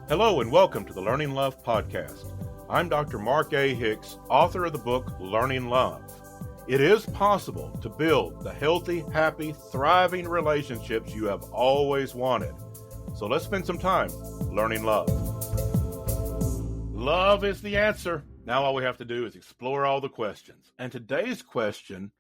Hello and welcome to the Learning Love Podcast. I'm Dr. Mark A. Hicks, author of the book Learning Love. It is possible to build the healthy, happy, thriving relationships you have always wanted. So let's spend some time learning love. Love is the answer. Now all we have to do is explore all the questions. And today's question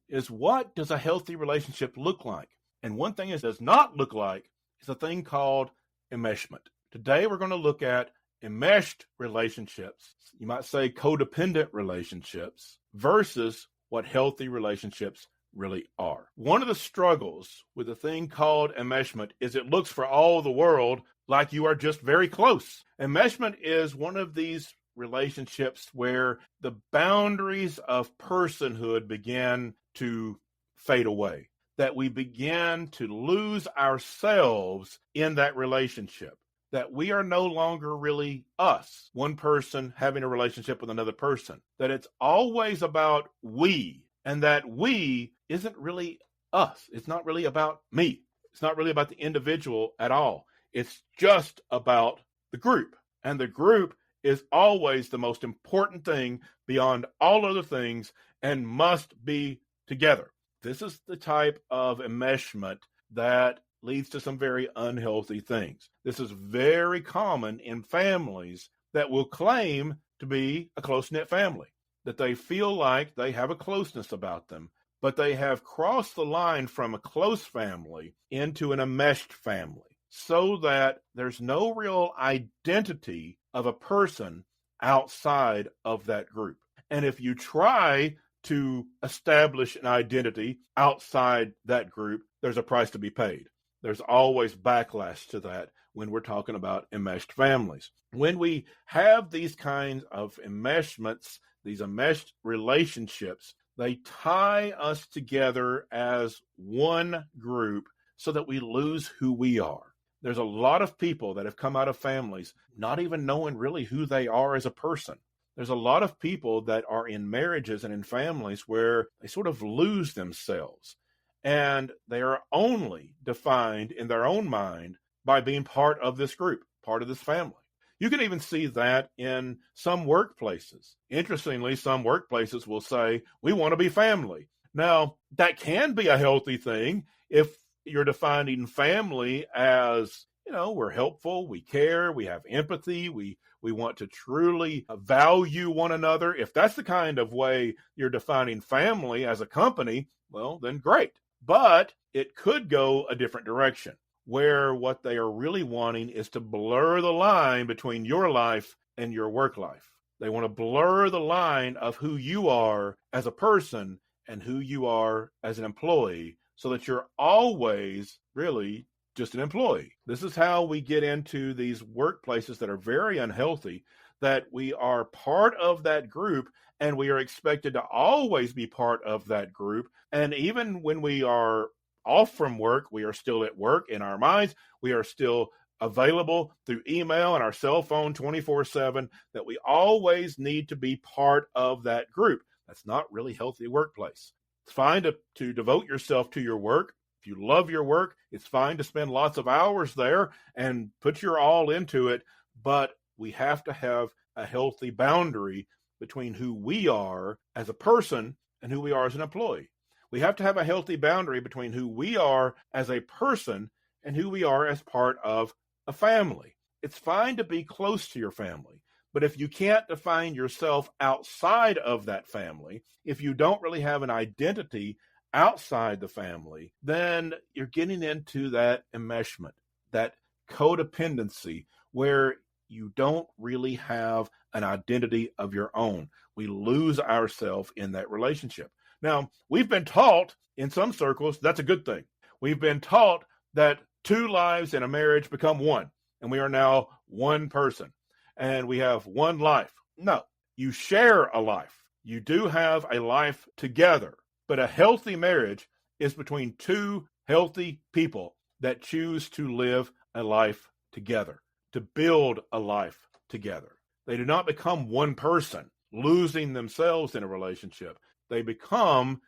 is, what does a healthy relationship look like? And one thing it does not look like is a thing called enmeshment. Today we're going to look at enmeshed relationships, you might say codependent relationships, versus what healthy relationships really are. One of the struggles with a thing called enmeshment is it looks for all the world like you are just very close. Enmeshment is one of these relationships where the boundaries of personhood begin to fade away, that we begin to lose ourselves in that relationship, that we are no longer really us, one person having a relationship with another person, that it's always about we, and that we isn't really us. It's not really about me. It's not really about the individual at all. It's just about the group, and the group is always the most important thing beyond all other things and must be together. This is the type of enmeshment that leads to some very unhealthy things. This is very common in families that will claim to be a close-knit family, that they feel like they have a closeness about them, but they have crossed the line from a close family into an enmeshed family, so that there's no real identity of a person outside of that group. And if you try to establish an identity outside that group, there's a price to be paid. There's always backlash to that when we're talking about enmeshed families. When we have these kinds of enmeshments, these enmeshed relationships, they tie us together as one group so that we lose who we are. There's a lot of people that have come out of families not even knowing really who they are as a person. There's a lot of people that are in marriages and in families where they sort of lose themselves, and they are only defined in their own mind by being part of this group, part of this family. You can even see that in some workplaces. Interestingly, some workplaces will say, we want to be family. Now, that can be a healthy thing if you're defining family as, we're helpful, we care, we have empathy, we want to truly value one another. If that's the kind of way you're defining family as a company, well, then great. But it could go a different direction, where what they are really wanting is to blur the line between your life and your work life. They want to blur the line of who you are as a person and who you are as an employee, so that you're always really just an employee. This is how we get into these workplaces that are very unhealthy, that we are part of that group and we are expected to always be part of that group. And even when we are off from work, we are still at work in our minds. We are still available through email and our cell phone 24/7, that we always need to be part of that group. That's not really healthy workplace. It's fine to devote yourself to your work. If you love your work, it's fine to spend lots of hours there and put your all into it. But we have to have a healthy boundary between who we are as a person and who we are as an employee. We have to have a healthy boundary between who we are as a person and who we are as part of a family. It's fine to be close to your family, but if you can't define yourself outside of that family, if you don't really have an identity outside the family, then you're getting into that enmeshment, that codependency, where you don't really have an identity of your own. We lose ourselves in that relationship. Now, we've been taught in some circles that's a good thing. We've been taught that two lives in a marriage become one, and we are now one person, and we have one life. No, you share a life. You do have a life together, but a healthy marriage is between two healthy people that choose to live a life together, to build a life together. They do not become one person losing themselves in a relationship. They become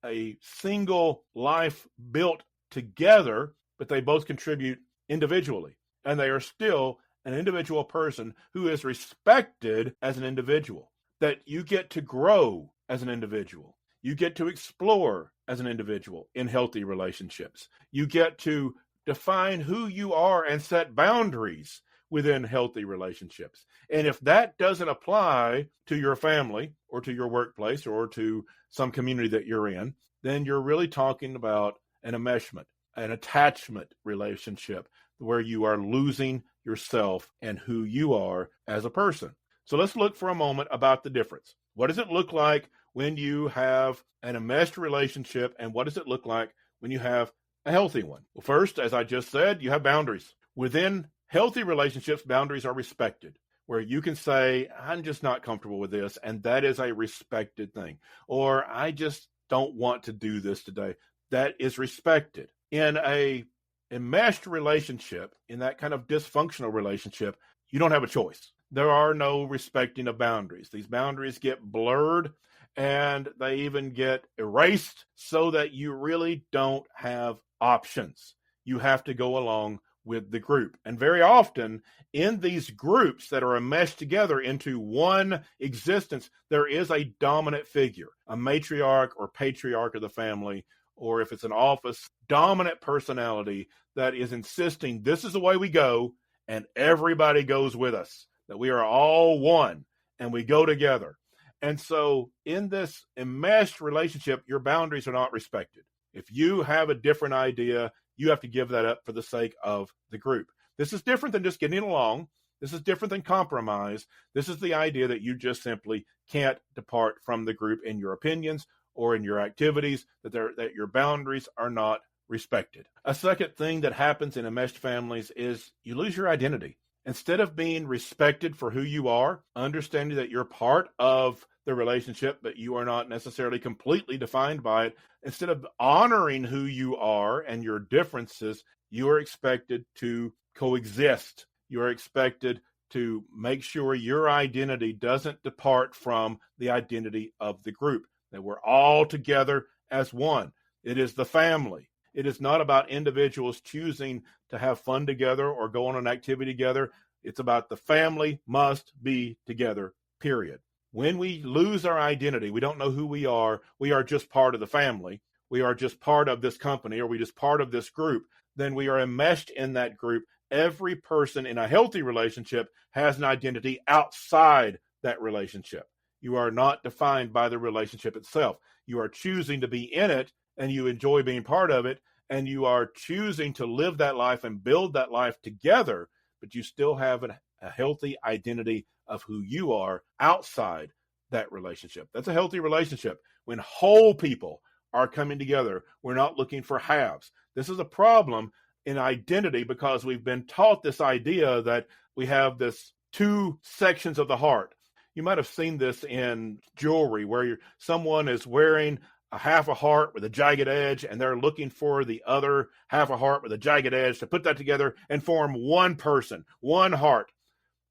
a single life built together, but they both contribute individually, and they are still an individual person who is respected as an individual, that you get to grow as an individual. You get to explore as an individual in healthy relationships. You get to define who you are and set boundaries within healthy relationships. And if that doesn't apply to your family or to your workplace or to some community that you're in, then you're really talking about an enmeshment, an attachment relationship where you are losing yourself and who you are as a person. So let's look for a moment about the difference. What does it look like when you have an enmeshed relationship, and what does it look like when you have a healthy one? Well, first, as I just said, you have boundaries. Within healthy relationships, boundaries are respected, where you can say, I'm just not comfortable with this, and that is a respected thing. Or I just don't want to do this today. That is respected. In a enmeshed relationship, in that kind of dysfunctional relationship, you don't have a choice. There are no respecting of boundaries. These boundaries get blurred and they even get erased so that you really don't have options. You have to go along with the group. And very often in these groups that are enmeshed together into one existence, there is a dominant figure, a matriarch or patriarch of the family, or if it's an office, dominant personality that is insisting this is the way we go and everybody goes with us, that we are all one and we go together. And so in this enmeshed relationship, your boundaries are not respected. If you have a different idea, you have to give that up for the sake of the group. This is different than just getting along. This is different than compromise. This is the idea that you just simply can't depart from the group in your opinions or in your activities, that your boundaries are not respected. A second thing that happens in enmeshed families is you lose your identity. Instead of being respected for who you are, understanding that you're part of the relationship, but you are not necessarily completely defined by it, instead of honoring who you are and your differences, you are expected to coexist. You are expected to make sure your identity doesn't depart from the identity of the group, that we're all together as one. It is the family. It is not about individuals choosing to have fun together or go on an activity together. It's about the family must be together, period. When we lose our identity, we don't know who we are just part of the family, we are just part of this company, or we just part of this group, then we are enmeshed in that group. Every person in a healthy relationship has an identity outside that relationship. You are not defined by the relationship itself. You are choosing to be in it, and you enjoy being part of it, and you are choosing to live that life and build that life together, but you still have a healthy identity of who you are outside that relationship. That's a healthy relationship. When whole people are coming together, we're not looking for halves. This is a problem in identity because we've been taught this idea that we have this two sections of the heart. You might have seen this in jewelry where someone is wearing a half a heart with a jagged edge, and they're looking for the other half a heart with a jagged edge to put that together and form one person, one heart.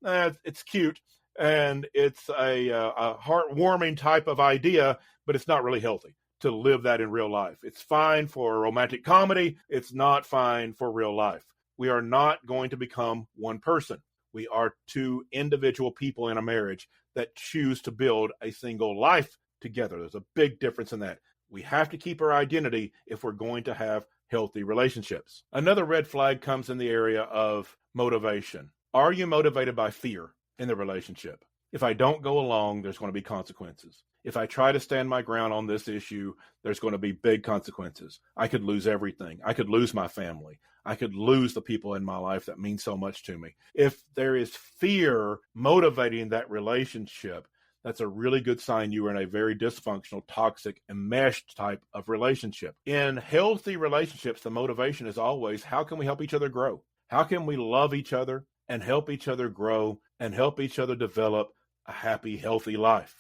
It's cute, and it's a heartwarming type of idea, but it's not really healthy to live that in real life. It's fine for romantic comedy. It's not fine for real life. We are not going to become one person. We are two individual people in a marriage that choose to build a single life together. There's a big difference in that. We have to keep our identity if we're going to have healthy relationships. Another red flag comes in the area of motivation. Are you motivated by fear in the relationship? If I don't go along, there's going to be consequences. If I try to stand my ground on this issue, there's going to be big consequences. I could lose everything. I could lose my family. I could lose the people in my life that mean so much to me. If there is fear motivating that relationship, that's a really good sign you are in a very dysfunctional, toxic, enmeshed type of relationship. In healthy relationships, the motivation is always, how can we help each other grow? How can we love each other and help each other grow and help each other develop a happy, healthy life?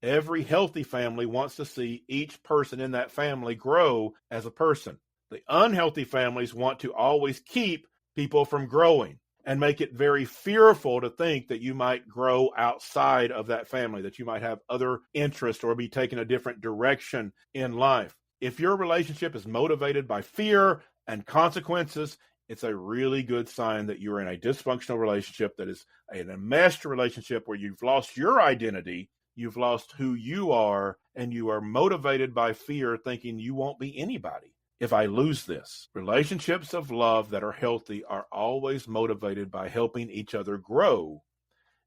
Every healthy family wants to see each person in that family grow as a person. The unhealthy families want to always keep people from growing and make it very fearful to think that you might grow outside of that family, that you might have other interests or be taking a different direction in life. If your relationship is motivated by fear and consequences, it's a really good sign that you're in a dysfunctional relationship, that is an enmeshed relationship where you've lost your identity, you've lost who you are, and you are motivated by fear, thinking you won't be anybody if I lose this. Relationships of love that are healthy are always motivated by helping each other grow,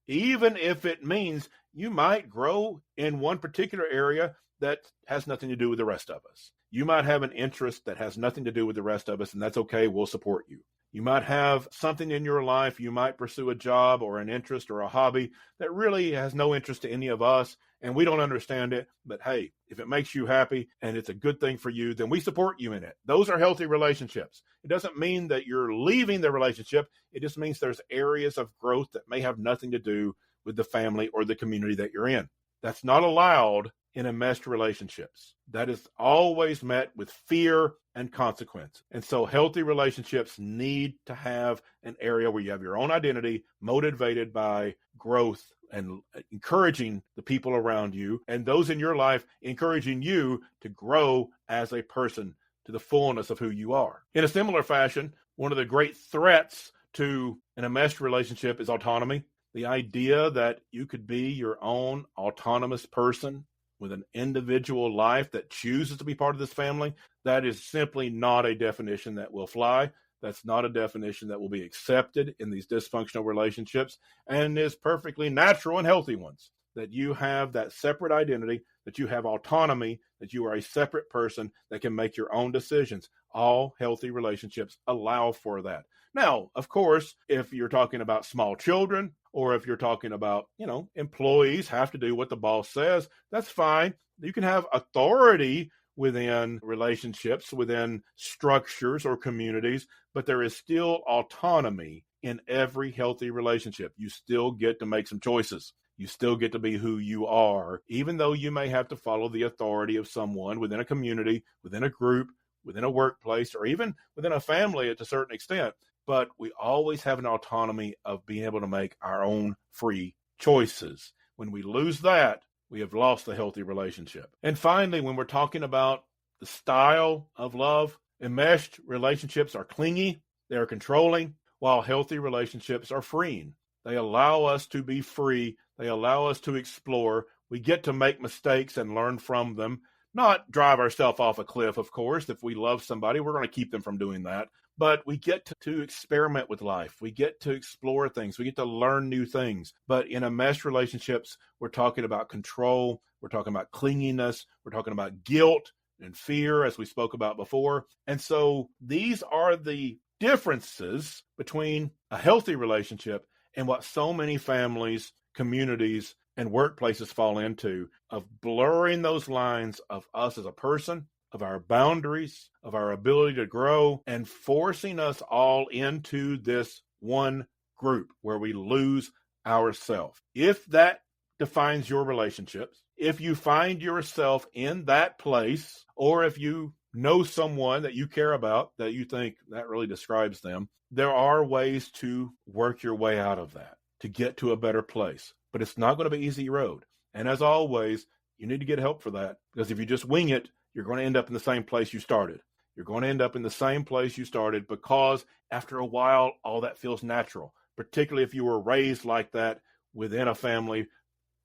even if it means you might grow in one particular area that has nothing to do with the rest of us. You might have an interest that has nothing to do with the rest of us, and that's okay. We'll support you. You might have something in your life. You might pursue a job or an interest or a hobby that really has no interest to any of us, and we don't understand it. But hey, if it makes you happy and it's a good thing for you, then we support you in it. Those are healthy relationships. It doesn't mean that you're leaving the relationship. It just means there's areas of growth that may have nothing to do with the family or the community that you're in. That's not allowed in enmeshed relationships. That is always met with fear and consequence. And so healthy relationships need to have an area where you have your own identity, motivated by growth and encouraging the people around you and those in your life, encouraging you to grow as a person to the fullness of who you are. In a similar fashion, one of the great threats to an enmeshed relationship is autonomy. The idea that you could be your own autonomous person with an individual life that chooses to be part of this family, that is simply not a definition that will fly. That's not a definition that will be accepted in these dysfunctional relationships, and is perfectly natural and healthy ones. That you have that separate identity, that you have autonomy, that you are a separate person that can make your own decisions. All healthy relationships allow for that. Now, of course, if you're talking about small children, or if you're talking about, employees have to do what the boss says, that's fine. You can have authority within relationships, within structures or communities, but there is still autonomy in every healthy relationship. You still get to make some choices. You still get to be who you are, even though you may have to follow the authority of someone within a community, within a group, within a workplace, or even within a family to a certain extent. But we always have an autonomy of being able to make our own free choices. When we lose that, we have lost the healthy relationship. And finally, when we're talking about the style of love, enmeshed relationships are clingy, they are controlling, while healthy relationships are freeing. They allow us to be free. They allow us to explore. We get to make mistakes and learn from them. Not drive ourselves off a cliff, of course. If we love somebody, we're going to keep them from doing that. But we get to experiment with life. We get to explore things. We get to learn new things. But in enmeshed relationships, we're talking about control. We're talking about clinginess. We're talking about guilt and fear, as we spoke about before. And so these are the differences between a healthy relationship and what so many families, communities, and workplaces fall into, of blurring those lines of us as a person, of our boundaries, of our ability to grow, and forcing us all into this one group where we lose ourselves. If that defines your relationships, if you find yourself in that place, or if you know someone that you care about that you think that really describes them, there are ways to work your way out of that, to get to a better place. But it's not going to be an easy road. And as always, you need to get help for that, because if you just wing it, you're going to end up in the same place you started. You're going to end up in the same place you started, because after a while, all that feels natural, particularly if you were raised like that within a family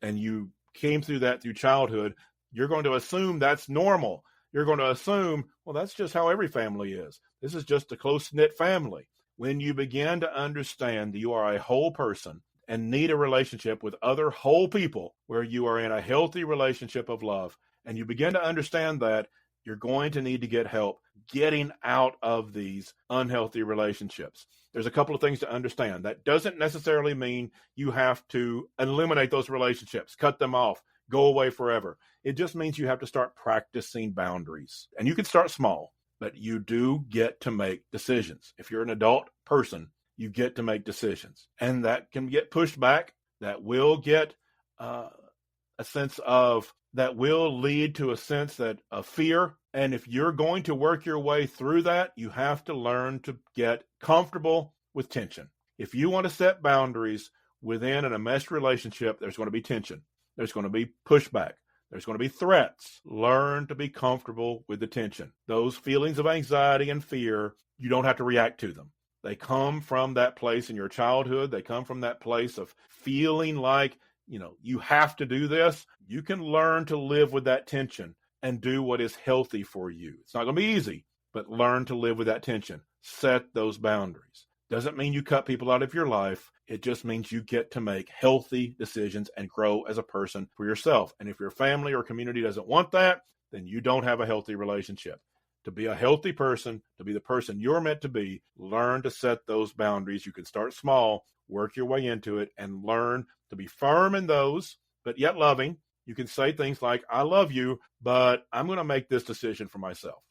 and you came through that through childhood. You're going to assume that's normal. You're going to assume, well, that's just how every family is. This is just a close-knit family. When you begin to understand that you are a whole person and need a relationship with other whole people where you are in a healthy relationship of love, and you begin to understand that, you're going to need to get help getting out of these unhealthy relationships. There's a couple of things to understand. That doesn't necessarily mean you have to eliminate those relationships, cut them off, go away forever. It just means you have to start practicing boundaries. And you can start small, but you do get to make decisions. If you're an adult person, you get to make decisions. And that can get pushed back. That will get that will lead to a sense of fear. And if you're going to work your way through that, you have to learn to get comfortable with tension. If you want to set boundaries within an enmeshed relationship, there's going to be tension. There's going to be pushback. There's going to be threats. Learn to be comfortable with the tension. Those feelings of anxiety and fear, you don't have to react to them. They come from that place in your childhood. They come from that place of feeling like, you have to do this. You can learn to live with that tension and do what is healthy for you. It's not going to be easy, but learn to live with that tension. Set those boundaries. Doesn't mean you cut people out of your life. It just means you get to make healthy decisions and grow as a person for yourself. And if your family or community doesn't want that, then you don't have a healthy relationship. To be a healthy person, to be the person you're meant to be, learn to set those boundaries. You can start small, work your way into it, and learn to be firm in those, but yet loving. You can say things like, I love you, but I'm going to make this decision for myself.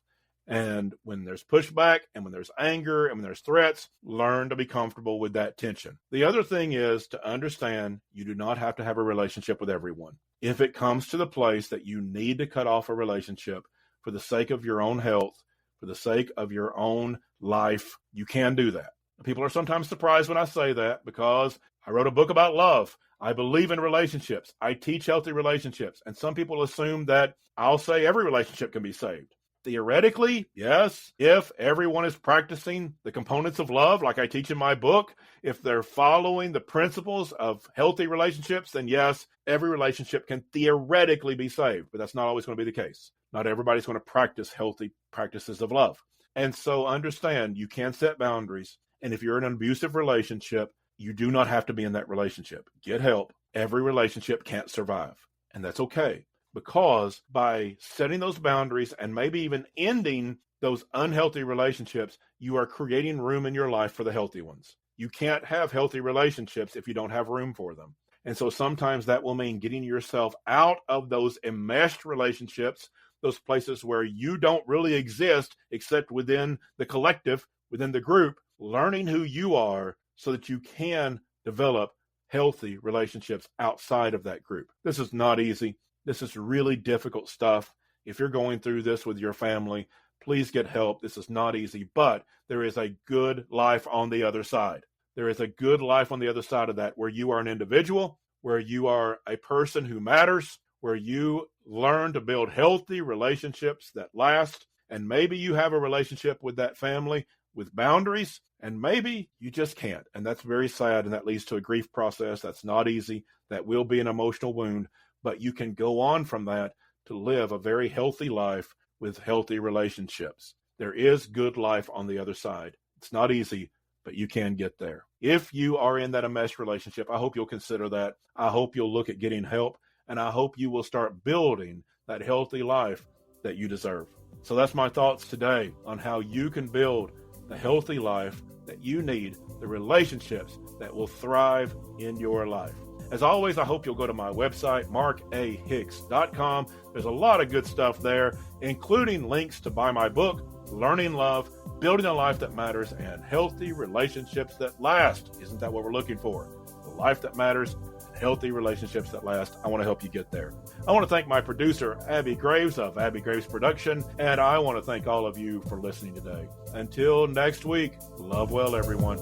And when there's pushback and when there's anger and when there's threats, learn to be comfortable with that tension. The other thing is to understand you do not have to have a relationship with everyone. If it comes to the place that you need to cut off a relationship for the sake of your own health, for the sake of your own life, you can do that. People are sometimes surprised when I say that because I wrote a book about love. I believe in relationships. I teach healthy relationships. And some people assume that I'll say every relationship can be saved. Theoretically, yes, if everyone is practicing the components of love like I teach in my book, if they're following the principles of healthy relationships, then yes, every relationship can theoretically be saved, but that's not always going to be the case. Not everybody's going to practice healthy practices of love. And so understand you can set boundaries. And if you're in an abusive relationship, you do not have to be in that relationship. Get help. Every relationship can't survive, and that's okay. Because by setting those boundaries and maybe even ending those unhealthy relationships, you are creating room in your life for the healthy ones. You can't have healthy relationships if you don't have room for them. And so sometimes that will mean getting yourself out of those enmeshed relationships, those places where you don't really exist except within the collective, within the group, learning who you are so that you can develop healthy relationships outside of that group. This is not easy. This is really difficult stuff. If you're going through this with your family, please get help. This is not easy, but there is a good life on the other side. There is a good life on the other side of that where you are an individual, where you are a person who matters, where you learn to build healthy relationships that last. And maybe you have a relationship with that family with boundaries, and maybe you just can't. And that's very sad, and that leads to a grief process. That's not easy. That will be an emotional wound. But you can go on from that to live a very healthy life with healthy relationships. There is good life on the other side. It's not easy, but you can get there. If you are in that enmeshed relationship, I hope you'll consider that. I hope you'll look at getting help, and I hope you will start building that healthy life that you deserve. So that's my thoughts today on how you can build the healthy life that you need, the relationships that will thrive in your life. As always, I hope you'll go to my website, markahicks.com. There's a lot of good stuff there, including links to buy my book, Learning Love, Building a Life That Matters, and Healthy Relationships That Last. Isn't that what we're looking for? The life that matters, healthy relationships that last. I want to help you get there. I want to thank my producer, Abby Graves of Abby Graves Production, and I want to thank all of you for listening today. Until next week, love well, everyone.